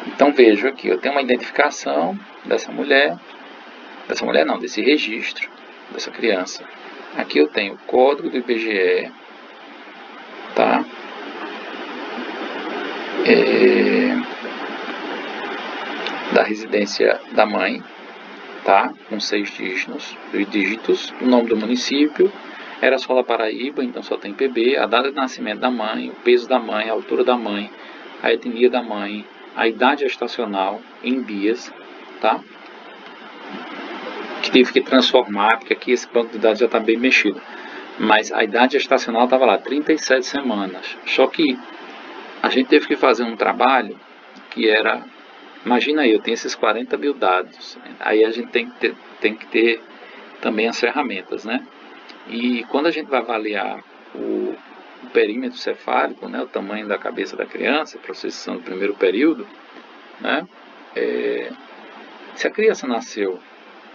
Então vejo aqui, eu tenho uma identificação dessa mulher não, desse registro, dessa criança. Aqui eu tenho o código do IBGE, tá? Da residência da mãe, tá? Com 6 dígitos, o nome do município, era só da Paraíba, então só tem PB, a data de nascimento da mãe, o peso da mãe, a altura da mãe, a etnia da mãe, a idade gestacional em dias, tá? Que tive que transformar, porque aqui esse banco de dados já está bem mexido. Mas a idade gestacional estava lá, 37 semanas. Só que a gente teve que fazer um trabalho que era... Imagina aí, eu tenho esses 40 mil dados. Aí a gente tem que ter também as ferramentas, né? E quando a gente vai avaliar o perímetro cefálico, né, o tamanho da cabeça da criança, processão do primeiro período, né, se a criança nasceu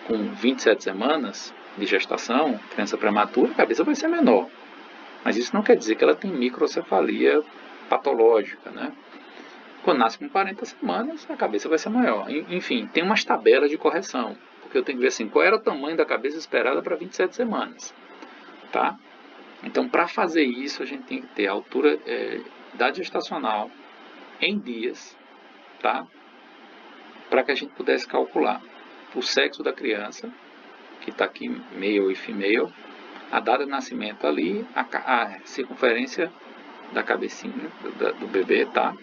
com 27 semanas de gestação, criança prematura, a cabeça vai ser menor. Mas isso não quer dizer que ela tem microcefalia patológica, né? Quando nasce com 40 semanas, a cabeça vai ser maior. Enfim, tem umas tabelas de correção, porque eu tenho que ver assim, qual era o tamanho da cabeça esperada para 27 semanas, tá? Então, para fazer isso, a gente tem que ter a altura, idade gestacional em dias, tá? Para que a gente pudesse calcular o sexo da criança, que está aqui male e female, a data de nascimento ali, a circunferência da cabecinha do bebê, tá?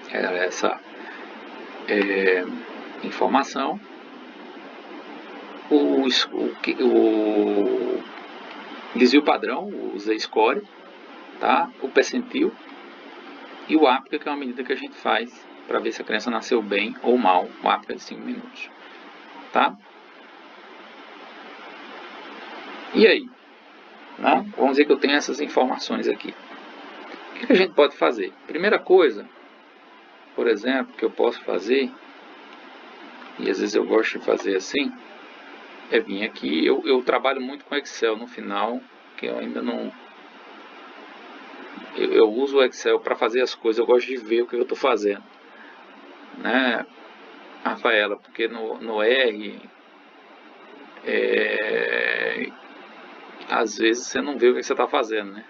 Era essa informação. O desvio padrão, o Z-score, tá? O percentil e o APGA, que é uma medida que a gente faz para ver se a criança nasceu bem ou mal, o APGA de 5 minutos, tá? E aí? Né? Vamos dizer que eu tenho essas informações aqui. O que a gente pode fazer? Primeira coisa, por exemplo, que eu posso fazer, e às vezes eu gosto de fazer assim, é vir aqui, eu trabalho muito com Excel no final, que eu ainda não... Eu uso o Excel para fazer as coisas, eu gosto de ver o que eu estou fazendo, né, Rafaela? Porque no R, às vezes você não vê o que você está fazendo, né?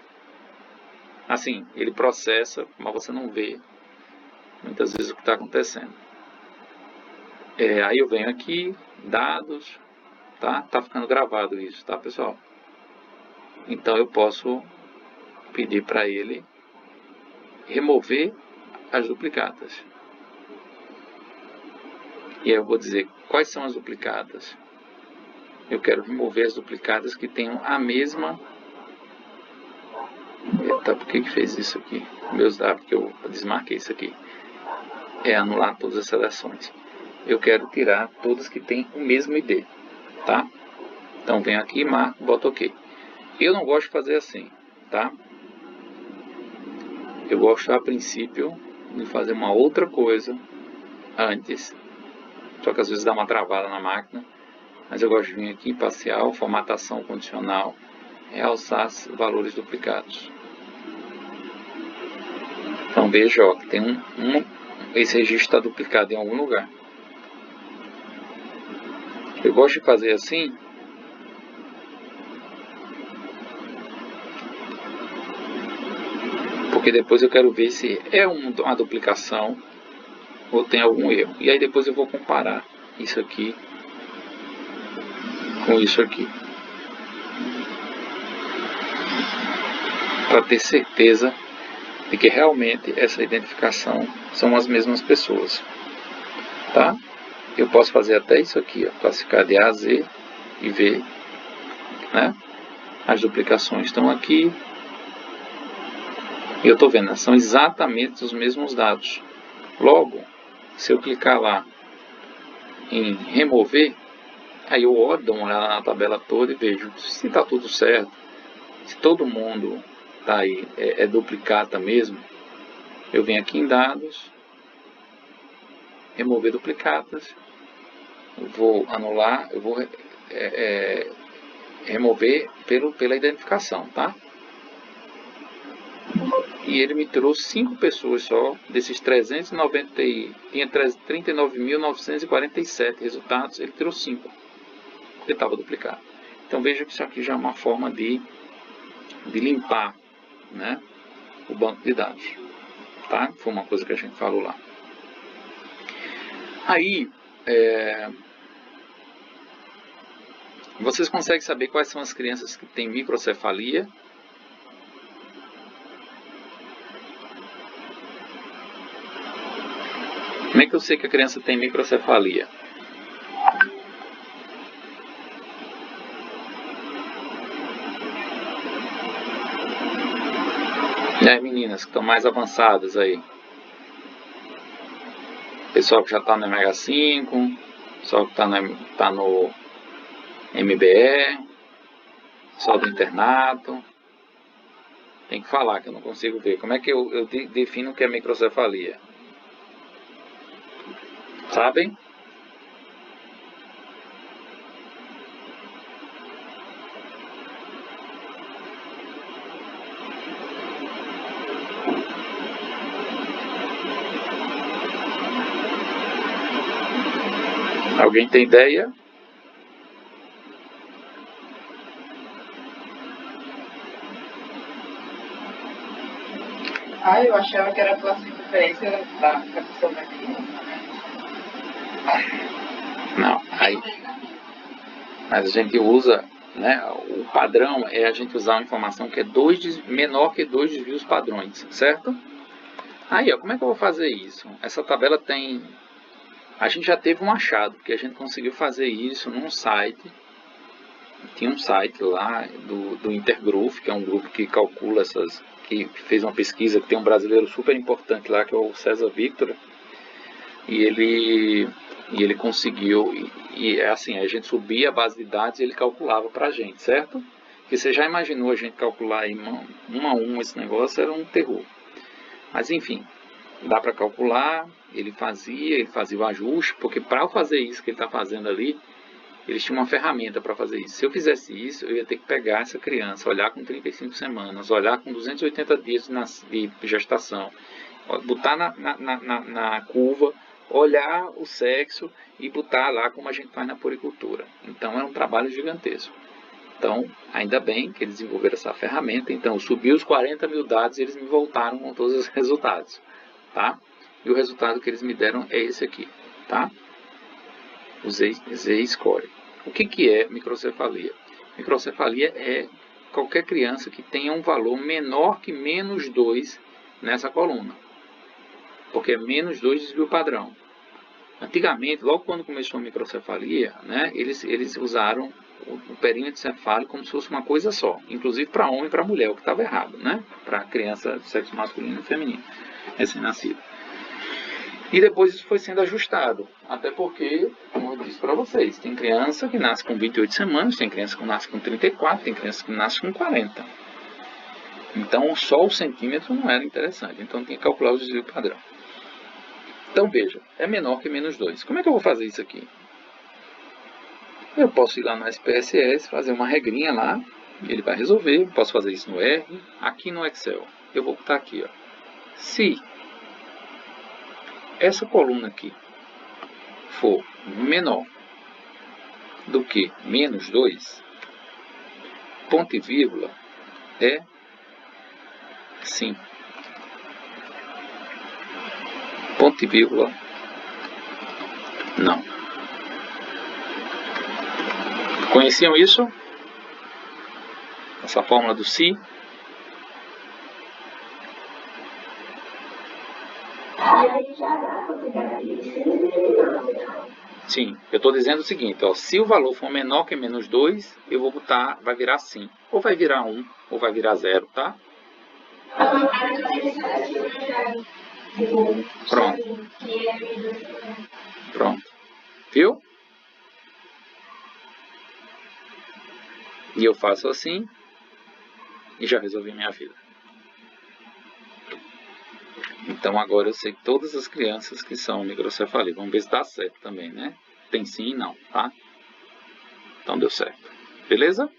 Assim, ele processa, mas você não vê muitas vezes o que está acontecendo. Aí eu venho aqui, dados, tá? Tá ficando gravado isso, tá, pessoal? Então eu posso pedir para ele remover as duplicadas. E aí eu vou dizer quais são as duplicadas. Eu quero remover as duplicadas que tenham a mesma... Eita, por que fez isso aqui? Meus dados, porque eu desmarquei isso aqui. Anular todas as seleções. Eu quero tirar todas que têm o mesmo ID, tá? Então venho aqui, marco, boto OK. Eu não gosto de fazer assim, tá? Eu gosto a princípio de fazer uma outra coisa antes, só que às vezes dá uma travada na máquina, mas eu gosto de vir aqui em parcial, formatação condicional, realçar valores duplicados. Então veja, ó, que tem esse registro está duplicado em algum lugar. Eu gosto de fazer assim, porque depois eu quero ver se é uma duplicação ou tem algum erro. E aí depois eu vou comparar isso aqui com isso aqui, para ter certeza de que realmente essa identificação são as mesmas pessoas, tá? Eu posso fazer até isso aqui, ó, classificar de A a Z e ver, né? As duplicações estão aqui. E eu estou vendo, são exatamente os mesmos dados. Logo, se eu clicar lá em remover, aí eu olho, dou uma olhada na tabela toda e vejo se está tudo certo, se todo mundo está aí, é duplicata mesmo. Eu venho aqui em dados, remover duplicatas, eu vou anular, eu vou remover pela identificação, tá? E ele me trouxe 5 pessoas só, desses 390, tinha 39.947 resultados, ele trouxe 5, porque estava duplicado. Então veja que isso aqui já é uma forma de limpar, né, o banco de dados, tá? Foi uma coisa que a gente falou lá. Aí, vocês conseguem saber quais são as crianças que têm microcefalia? Como é que eu sei que a criança tem microcefalia? E aí, meninas que estão mais avançadas aí? Pessoal que já está no MH5, pessoal que está no MBE, pessoal do internato. Tem que falar, que eu não consigo ver. Como é que eu defino o que é microcefalia? Sabem? Alguém tem ideia? Eu achava que era pela circunferência da pessoa da criança, né? Não, aí. Mas a gente usa, né? O padrão é a gente usar uma informação que é menor que 2 desvios padrões, certo? Aí, ó, como é que eu vou fazer isso? Essa tabela tem... A gente já teve um achado, porque a gente conseguiu fazer isso num site. Tinha um site lá do Intergrowth, que é um grupo que calcula que fez uma pesquisa, que tem um brasileiro super importante lá, que é o César Victor, e ele conseguiu, e é assim, a gente subia a base de dados e ele calculava pra gente, certo? Porque você já imaginou a gente calcular aí um a um esse negócio, era um terror. Mas enfim, dá para calcular, ele fazia o ajuste, porque para fazer isso que ele está fazendo ali, eles tinham uma ferramenta para fazer isso. Se eu fizesse isso, eu ia ter que pegar essa criança, olhar com 35 semanas, olhar com 280 dias de gestação, botar na curva, olhar o sexo e botar lá como a gente faz na poricultura. Então, é um trabalho gigantesco. Então, ainda bem que eles desenvolveram essa ferramenta. Então, subiu os 40 mil dados e eles me voltaram com todos os resultados, tá? E o resultado que eles me deram é esse aqui, tá? O Z-score. O que é microcefalia? Microcefalia é qualquer criança que tenha um valor menor que menos 2 nessa coluna, porque é menos 2 desvio padrão. Antigamente, logo quando começou a microcefalia, né, eles usaram o perímetro cefálico como se fosse uma coisa só, inclusive para homem e para mulher, o que estava errado, né, para criança de sexo masculino e feminino, recém-nascido. E depois isso foi sendo ajustado, até porque, como eu disse para vocês, tem criança que nasce com 28 semanas, tem criança que nasce com 34, tem criança que nasce com 40. Então, só o centímetro não era interessante, então tem que calcular o desvio padrão. Então, veja, é menor que menos 2. Como é que eu vou fazer isso aqui? Eu posso ir lá no SPSS, fazer uma regrinha lá, e ele vai resolver. Posso fazer isso no R, aqui no Excel. Eu vou botar aqui, ó. Se essa coluna aqui for menor do que menos 2, ponto e vírgula é sim. Ponto e vírgula não. Conheciam isso? Essa fórmula do se? Sim, eu estou dizendo o seguinte, ó, se o valor for menor que menos 2, eu vou botar, vai virar sim. Ou vai virar 1, ou vai virar 0, tá? Pronto. Pronto. Viu? E eu faço assim e já resolvi minha vida. Então agora eu sei todas as crianças que são microcefalia. Vamos ver se dá certo também, né? Tem sim e não, tá? Então deu certo. Beleza?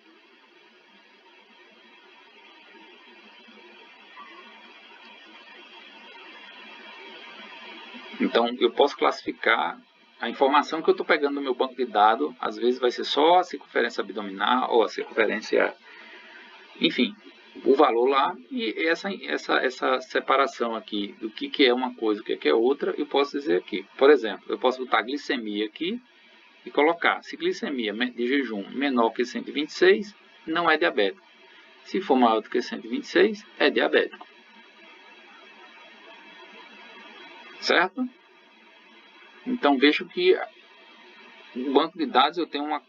Então, eu posso classificar a informação que eu estou pegando no meu banco de dados, às vezes vai ser só a circunferência abdominal ou a circunferência, enfim, o valor lá, e essa separação aqui do que é uma coisa e o que é outra, eu posso dizer aqui. Por exemplo, eu posso botar glicemia aqui e colocar, se glicemia de jejum menor que 126, não é diabético. Se for maior do que 126, é diabético. Certo? Então vejo que no banco de dados eu tenho uma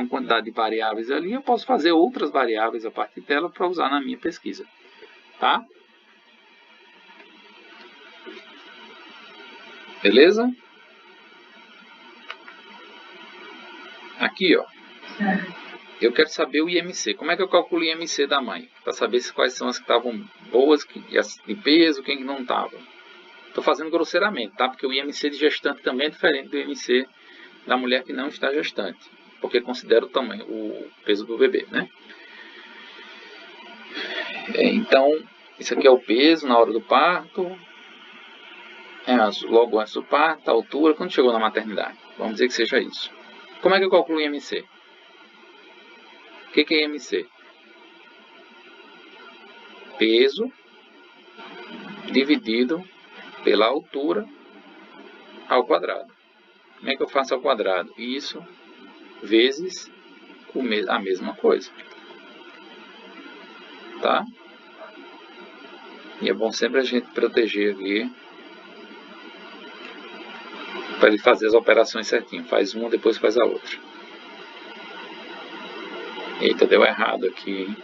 quantidade de variáveis ali, eu posso fazer outras variáveis a partir dela para usar na minha pesquisa. Tá? Beleza? Aqui, ó. Eu quero saber o IMC. Como é que eu calculo o IMC da mãe? Para saber quais são as que estavam boas de peso, quem não estava. Estou fazendo grosseiramente, tá? Porque o IMC de gestante também é diferente do IMC da mulher que não está gestante. Porque considera o tamanho, o peso do bebê, né? Então, isso aqui é o peso na hora do parto. Logo antes do parto, a altura, quando chegou na maternidade. Vamos dizer que seja isso. Como é que eu calculo o IMC? O que é IMC? Peso dividido pela altura ao quadrado. Como é que eu faço ao quadrado? Isso vezes a mesma coisa. Tá? E é bom sempre a gente proteger aqui para ele fazer as operações certinho. Faz uma, depois faz a outra. Eita, deu errado aqui, hein?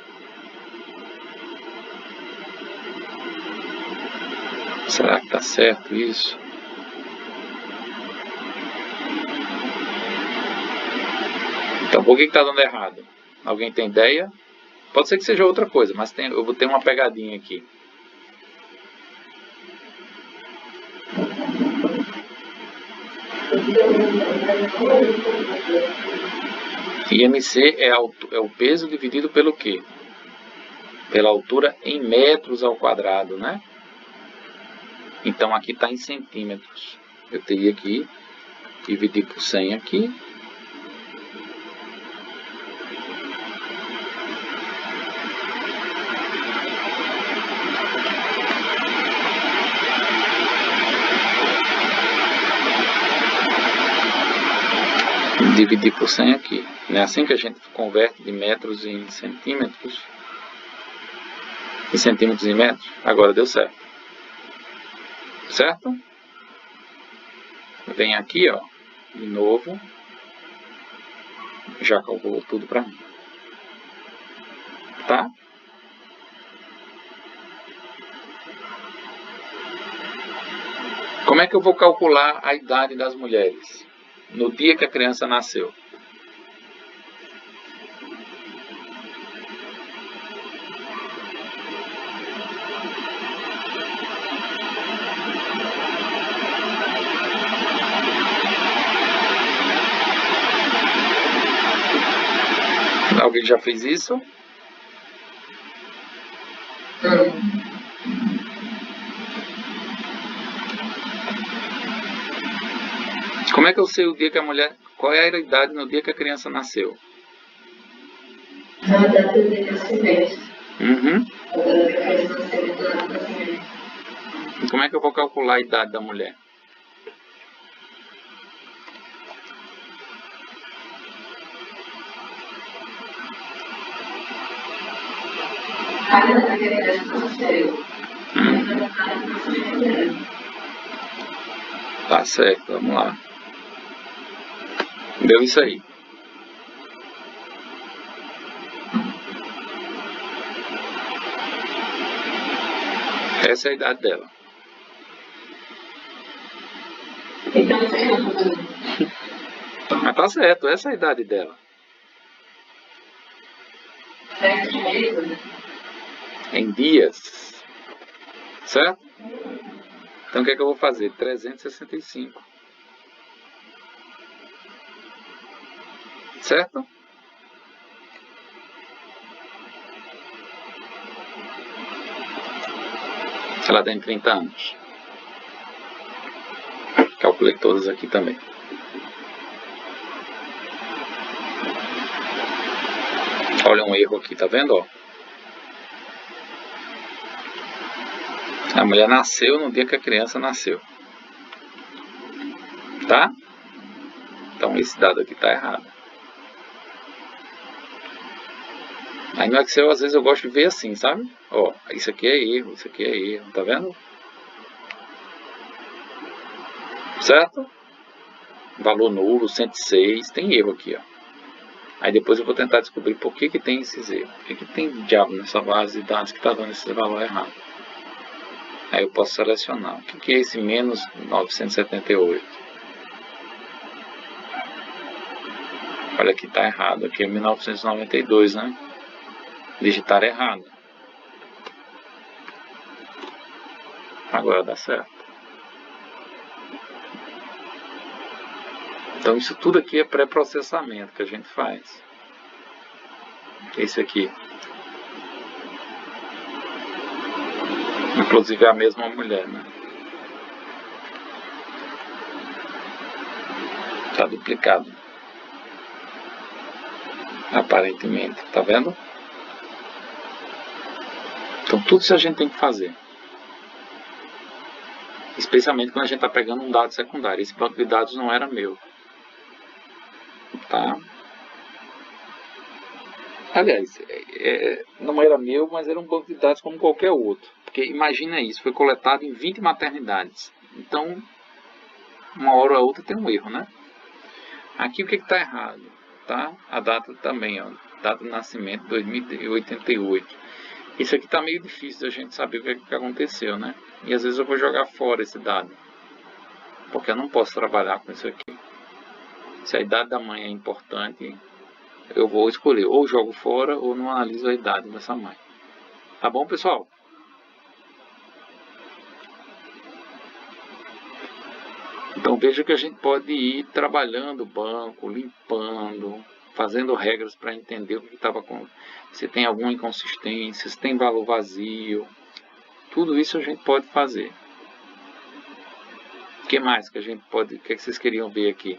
Será que tá certo isso? Então, por que tá dando errado? Alguém tem ideia? Pode ser que seja outra coisa, mas eu vou ter uma pegadinha aqui. IMC é o peso dividido pelo quê? Pela altura em metros ao quadrado, né? Então aqui está em centímetros. Eu teria que dividir por 100 aqui. Dividir por 100 aqui. Não é assim que a gente converte de metros em centímetros? Em centímetros em metros? Agora deu certo. Certo? Vem aqui, ó. De novo. Já calculou tudo para mim. Tá? Como é que eu vou calcular a idade das mulheres? No dia que a criança nasceu. Alguém já fez isso? Como é que eu sei o dia que a mulher... Qual era a idade no dia que a criança nasceu? Na data de nascimento. Uhum. A data que a criança nasceu, na data de nascimento. E como é que eu vou calcular a idade da mulher? Cada data que a criança nasceu. Tá certo, vamos lá. Deu isso aí. Essa é a idade dela. Então, Mas tá certo, essa é a idade dela. Em dias. Certo? Então o que é que eu vou fazer? 365. Certo? Ela tem 30 anos. calculei todas aqui também. Olha um erro aqui, tá vendo? Ó? A mulher nasceu no dia que a criança nasceu. Tá? Então esse dado aqui tá errado. Aí no Excel às vezes eu gosto de ver assim, sabe? Ó, isso aqui é erro, isso aqui é erro, tá vendo? Certo? Valor nulo, 106, tem erro aqui, ó. Aí depois eu vou tentar descobrir por que tem esses erros. Por que tem diabo nessa base de dados que está dando esse valor errado. Aí eu posso selecionar. O que é esse menos 978? Olha aqui, está errado. Aqui é 1992, né? Digitar errado. Agora dá certo. Então isso tudo aqui é pré-processamento que a gente faz. Esse aqui. Inclusive é a mesma mulher, né? Está duplicado. Aparentemente, tá vendo? Então tudo isso a gente tem que fazer. Especialmente quando a gente está pegando um dado secundário. Esse banco de dados não era meu. Tá? Aliás, não era meu, mas era um banco de dados como qualquer outro. Porque imagina isso, foi coletado em 20 maternidades. Então, uma hora ou outra tem um erro, né? Aqui o que está errado? Tá? A data também, ó. Data de nascimento, 2088. Isso aqui está meio difícil da gente saber o que aconteceu, né? E às vezes eu vou jogar fora esse dado. Porque eu não posso trabalhar com isso aqui. Se a idade da mãe é importante, eu vou escolher ou jogo fora ou não analiso a idade dessa mãe. Tá bom, pessoal? Então veja que a gente pode ir trabalhando o banco, limpando, fazendo regras para entender o que estava com, se tem alguma inconsistência, se tem valor vazio. Tudo isso a gente pode fazer. O que mais que a gente pode, o que vocês queriam ver aqui?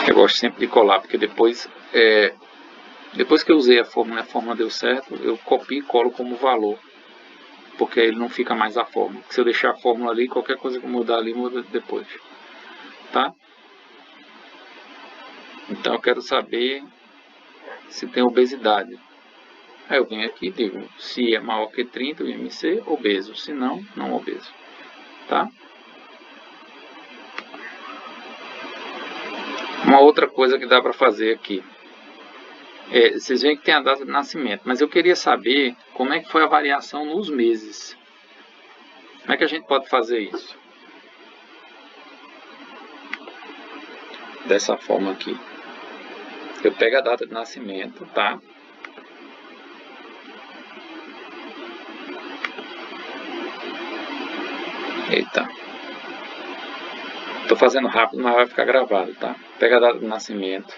Eu gosto sempre de colar, porque depois que eu usei a fórmula deu certo, eu copio e colo como valor. Porque ele não fica mais a fórmula. Se eu deixar a fórmula ali, qualquer coisa que mudar ali, muda depois. Tá? Então eu quero saber se tem obesidade. Aí eu venho aqui e digo, se é maior que 30, o IMC, obeso. Se não, não obeso. Tá? Uma outra coisa que dá para fazer aqui. Vocês veem que tem a data de nascimento, mas eu queria saber como é que foi a variação nos meses. Como é que a gente pode fazer isso? Dessa forma aqui. Eu pego a data de nascimento, tá? Eita. Tô fazendo rápido, mas vai ficar gravado, tá? Pega a data de nascimento.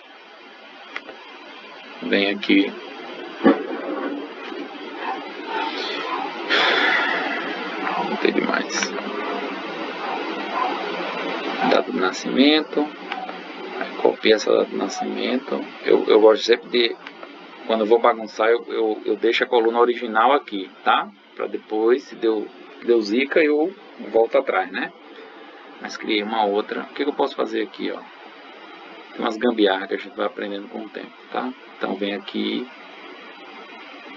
Vem aqui. Não tem demais. Data de nascimento. Aí copia essa data de nascimento. Eu gosto sempre de, quando eu vou bagunçar, eu deixo a coluna original aqui, tá? Pra depois, se deu zica, eu volto atrás, né? Mas criei uma outra. O que eu posso fazer aqui, ó? Tem umas gambiarras que a gente vai aprendendo com o tempo, tá? Então vem aqui,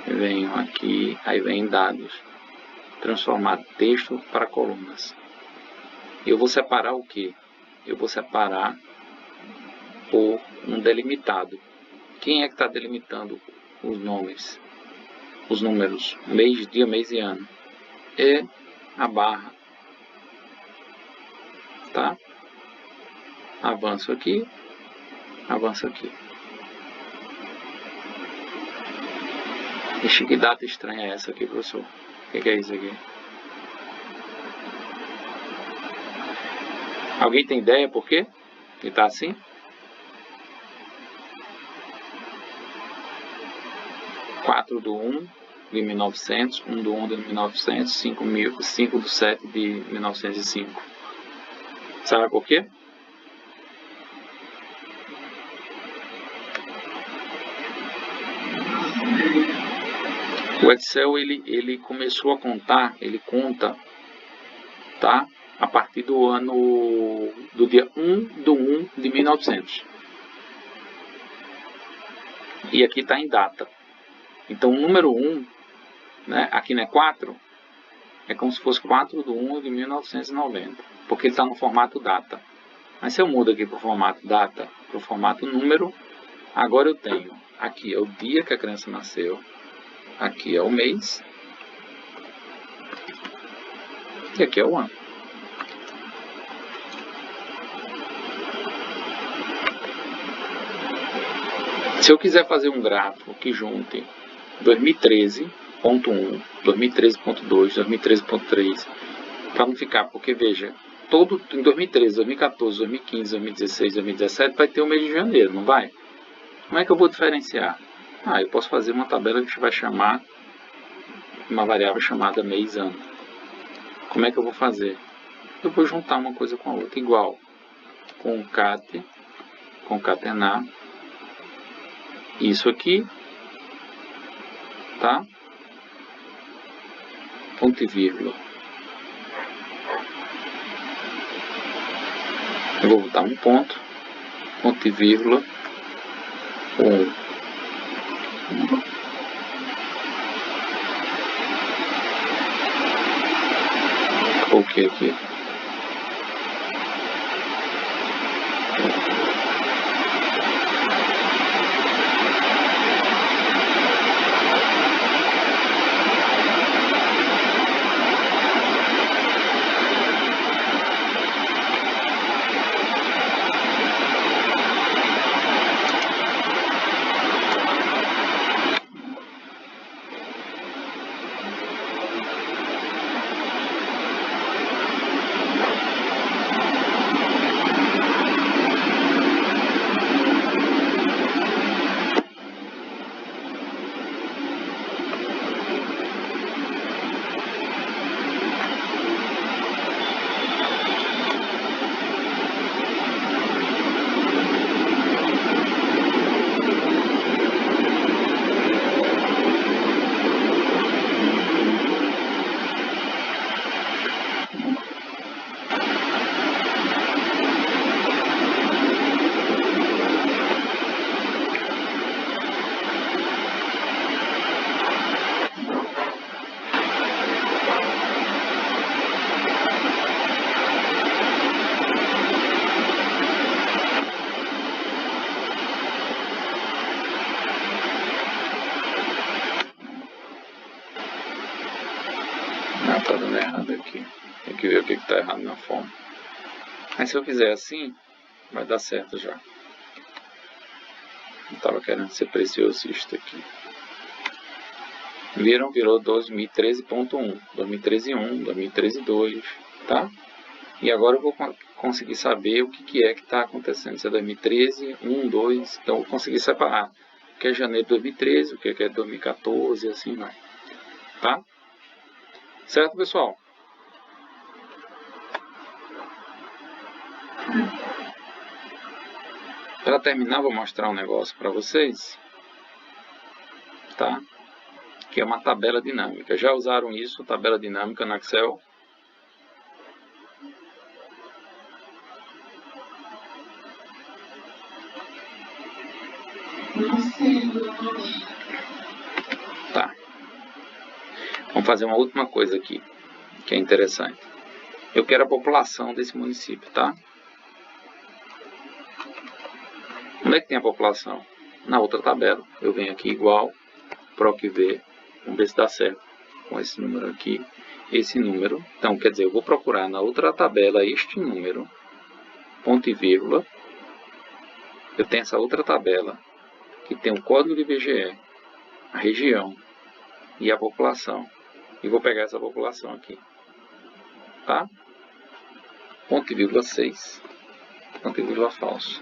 venho aqui, aí vem em dados, transformar texto para colunas. Eu vou separar o que? Eu vou separar por um delimitado. Quem é que está delimitando os nomes? Os números, mês, dia, mês e ano. É a barra. Tá? Avanço aqui, avanço aqui. Ixi, que data estranha é essa aqui, professor? O que é isso aqui? Alguém tem ideia por quê? E tá assim? Quatro do 1 de 1900, 1 do 1 de 1900, 5 do 7 de 1905. Sabe por quê? O Excel ele começou a contar, ele conta, tá? A partir do dia 1 do 1 de 1900. E aqui está em data. Então o número 1, né, aqui não é 4, é como se fosse 4 do 1 de 1990, porque ele está no formato data. Mas se eu mudo aqui para o formato data, para o formato número, agora eu tenho, aqui é o dia que a criança nasceu, aqui é o mês, e aqui é o ano. Se eu quiser fazer um gráfico que junte 2013.1, 2013.2, 2013.3, para não ficar, porque veja, todo em 2013, 2014, 2015, 2016, 2017 vai ter o mês de janeiro, não vai? Como é que eu vou diferenciar? Eu posso fazer uma tabela que a gente vai chamar, uma variável chamada mês-ano. Como é que eu vou fazer? Eu vou juntar uma coisa com a outra, igual concatenar isso aqui, tá? Ponto e vírgula. Eu vou botar um ponto e vírgula, 1. O que aqui? Tá dando errado aqui. Tem que ver o que está errado na forma. Mas se eu fizer assim, vai dar certo já. Eu estava querendo ser preciosista aqui. Viram? Virou 2013.1, 2013.1, 2013.2, tá? E agora eu vou conseguir saber o que é que está acontecendo. Se é 2013, 1, 2, então eu vou conseguir separar o que é janeiro de 2013, o que é 2014 e assim vai. Tá? Certo, pessoal? Para terminar, vou mostrar um negócio para vocês, tá? Que é uma tabela dinâmica. Já usaram isso, tabela dinâmica no Excel? Tá. Vamos fazer uma última coisa aqui, que é interessante. Eu quero a população desse município, tá? Onde é que tem a população? Na outra tabela. Eu venho aqui igual, PROC-V, vamos ver se dá certo. Com esse número aqui, esse número. Então, quer dizer, eu vou procurar na outra tabela este número, ponto e vírgula. Eu tenho essa outra tabela, que tem o código de IBGE, a região e a população. E vou pegar essa população aqui. Tá? Ponto e vírgula 6. ponto e vírgula falso.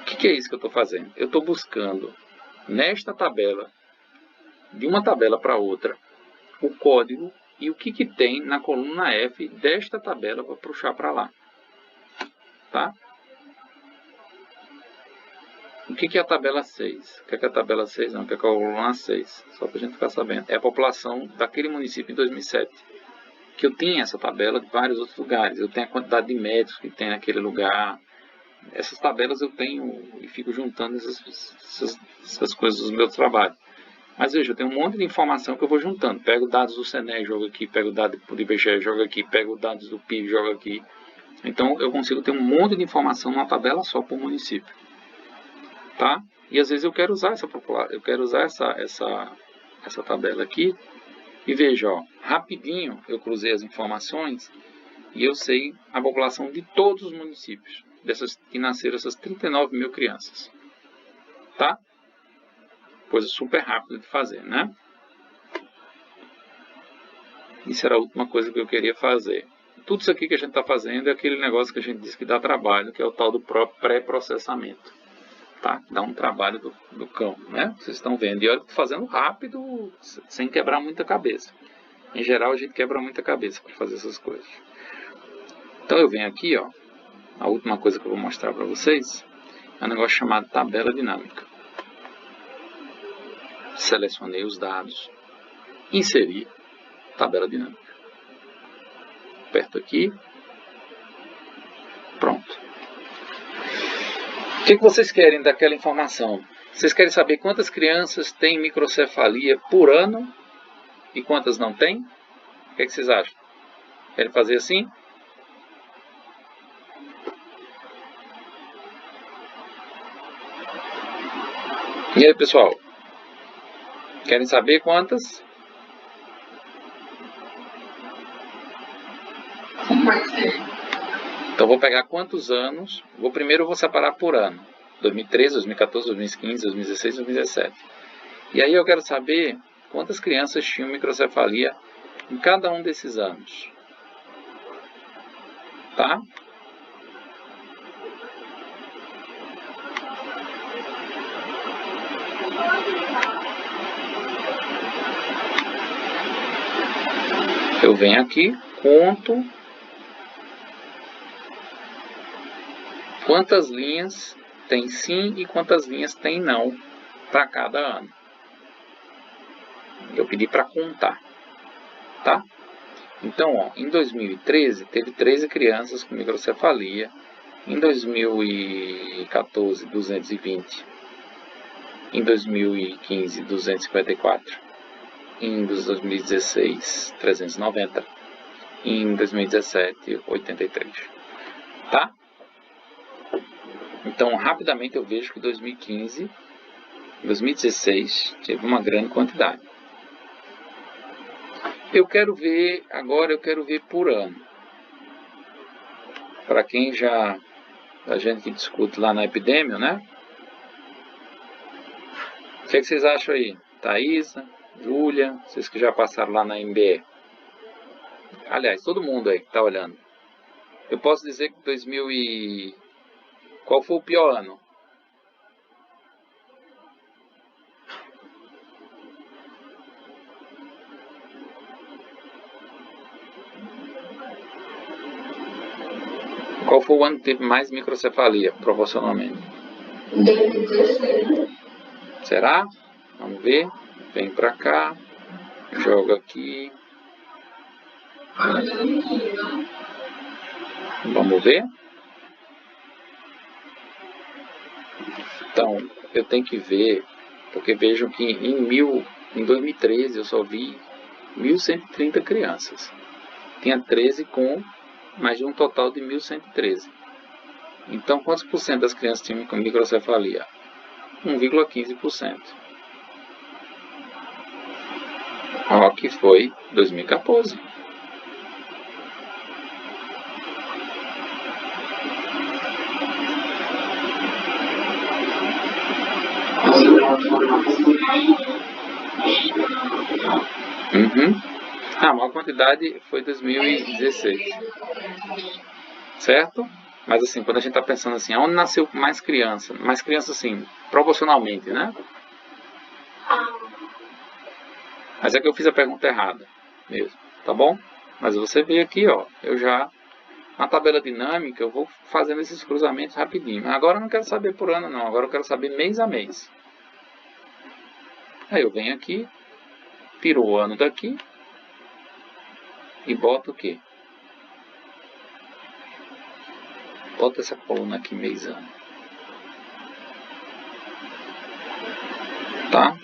O que é isso que eu estou fazendo? Eu estou buscando nesta tabela, de uma tabela para outra, o código e o que tem na coluna F desta tabela para puxar para lá. Tá? O que é a tabela 6? O que é a tabela 6? Não, o que é a coluna 6? Só para a gente ficar sabendo. É a população daquele município em 2007. Que eu tinha essa tabela de vários outros lugares. Eu tenho a quantidade de médicos que tem naquele lugar. Essas tabelas eu tenho e fico juntando essas coisas do meu trabalho. Mas veja, eu tenho um monte de informação que eu vou juntando. Pego dados do SENE, jogo aqui. Pego dados do IBGE, jogo aqui. Pego dados do PIB, jogo aqui. Então eu consigo ter um monte de informação numa tabela só por município. Tá? E às vezes eu quero usar essa tabela aqui. E veja, ó, rapidinho eu cruzei as informações e eu sei a população de todos os municípios que nasceram essas 39 mil crianças. Tá? Coisa super rápida de fazer, né? Isso era a última coisa que eu queria fazer. Tudo isso aqui que a gente está fazendo é aquele negócio que a gente diz que dá trabalho, que é o tal do pré-processamento. Tá? Dá um trabalho do cão, né? Vocês estão vendo. E olha, estou fazendo rápido, sem quebrar muita cabeça. Em geral, a gente quebra muita cabeça para fazer essas coisas. Então, eu venho aqui, ó. A última coisa que eu vou mostrar para vocês é um negócio chamado tabela dinâmica. Selecionei os dados. Inseri tabela dinâmica. Aperto aqui. Pronto. O que vocês querem daquela informação? Vocês querem saber quantas crianças têm microcefalia por ano e quantas não têm? O que vocês acham? Querem fazer assim? E aí, pessoal? Querem saber quantas? Então, vou pegar quantos anos. Primeiro eu vou separar por ano. 2013, 2014, 2015, 2016, 2017. E aí eu quero saber quantas crianças tinham microcefalia em cada um desses anos. Tá? Eu venho aqui, conto quantas linhas tem sim e quantas linhas tem não para cada ano. Eu pedi para contar, tá? Então, ó, em 2013 teve 13 crianças com microcefalia, em 2014 220, em 2015 254, em 2016 390, em 2017 83, tá? Então, rapidamente eu vejo que 2015, 2016 teve uma grande quantidade. Agora eu quero ver por ano. Para quem a gente que discute lá na Epidemio, né? O que vocês acham aí? Thaisa, Júlia, vocês que já passaram lá na MBE. Aliás, todo mundo aí que está olhando. Eu posso dizer que Qual foi o pior ano? Qual foi o ano que teve mais microcefalia, proporcionalmente? 2016. Será? Vamos ver. Vem pra cá. Joga aqui. Vamos ver. Então, eu tenho que ver, porque vejam que em 2013 eu só vi 1.130 crianças. Tinha 13 com mais de um total de 1.113. Então, quantos por cento das crianças tinham microcefalia? 1,15%. Ó, que foi 2014. A maior quantidade foi 2016. Certo? Mas assim, quando a gente está pensando assim, onde nasceu mais criança? Mais criança assim, proporcionalmente, né? Mas é que eu fiz a pergunta errada mesmo, tá bom? Mas você vê aqui, ó, eu já, na tabela dinâmica, eu vou fazendo esses cruzamentos rapidinho. Agora eu não quero saber por ano, não. Agora eu quero saber mês a mês. Aí eu venho aqui, tiro o ano daqui e boto o quê? Bota essa coluna aqui, mês ano. Tá?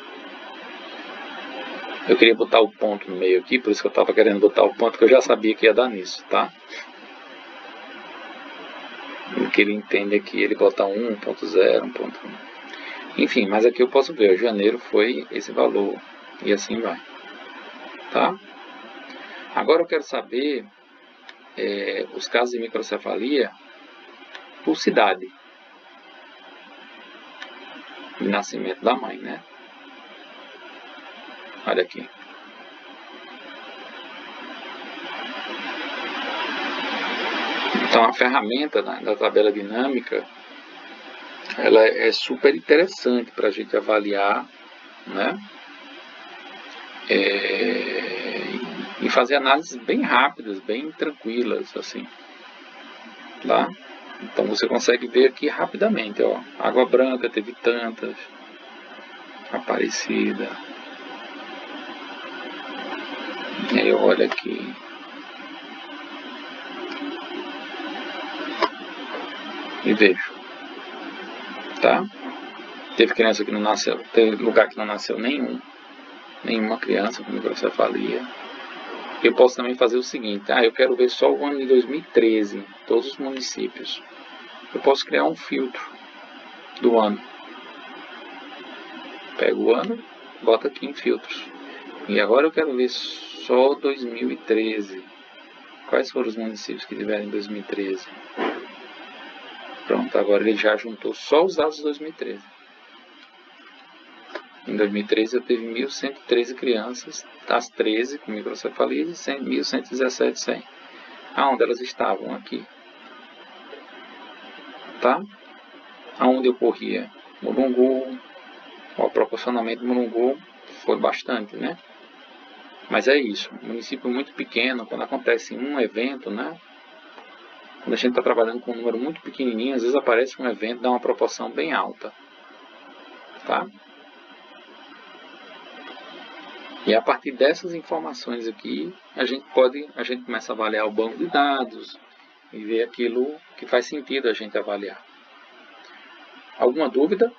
Eu queria botar o ponto no meio aqui, por isso que eu estava querendo botar o ponto, que eu já sabia que ia dar nisso, tá? O que ele entende aqui, ele bota 1.0, 1.1. Enfim, mas aqui eu posso ver, janeiro foi esse valor, e assim vai. Tá? Agora eu quero saber os casos de microcefalia por cidade de nascimento da mãe, né? Olha aqui. Então a ferramenta da tabela dinâmica, ela é super interessante para a gente avaliar, né? E fazer análises bem rápidas, bem tranquilas, assim, tá? Então você consegue ver aqui rapidamente, ó, Água Branca teve tantas, Aparecida, e aí eu olho aqui, e vejo, tá? Teve criança que não nasceu, teve lugar que não nasceu nenhuma criança com microcefalia. Eu posso também fazer o seguinte, eu quero ver só o ano de 2013, todos os municípios. Eu posso criar um filtro do ano. Pego o ano, boto aqui em filtros. E agora eu quero ver só 2013. Quais foram os municípios que tiveram em 2013? Pronto, agora ele já juntou só os dados de 2013. Em 2013 eu tive 1.113 crianças, das 13 com microcefalia e 1.117 sem. Aonde elas estavam? Aqui. Tá? Aonde ocorria? Mulungu, proporcionalmente Mulungu foi bastante, né? Mas é isso, um município muito pequeno, quando acontece um evento, né? Quando a gente está trabalhando com um número muito pequenininho, às vezes aparece um evento, dá uma proporção bem alta, tá? E a partir dessas informações aqui, a gente começa a avaliar o banco de dados e ver aquilo que faz sentido a gente avaliar. Alguma dúvida?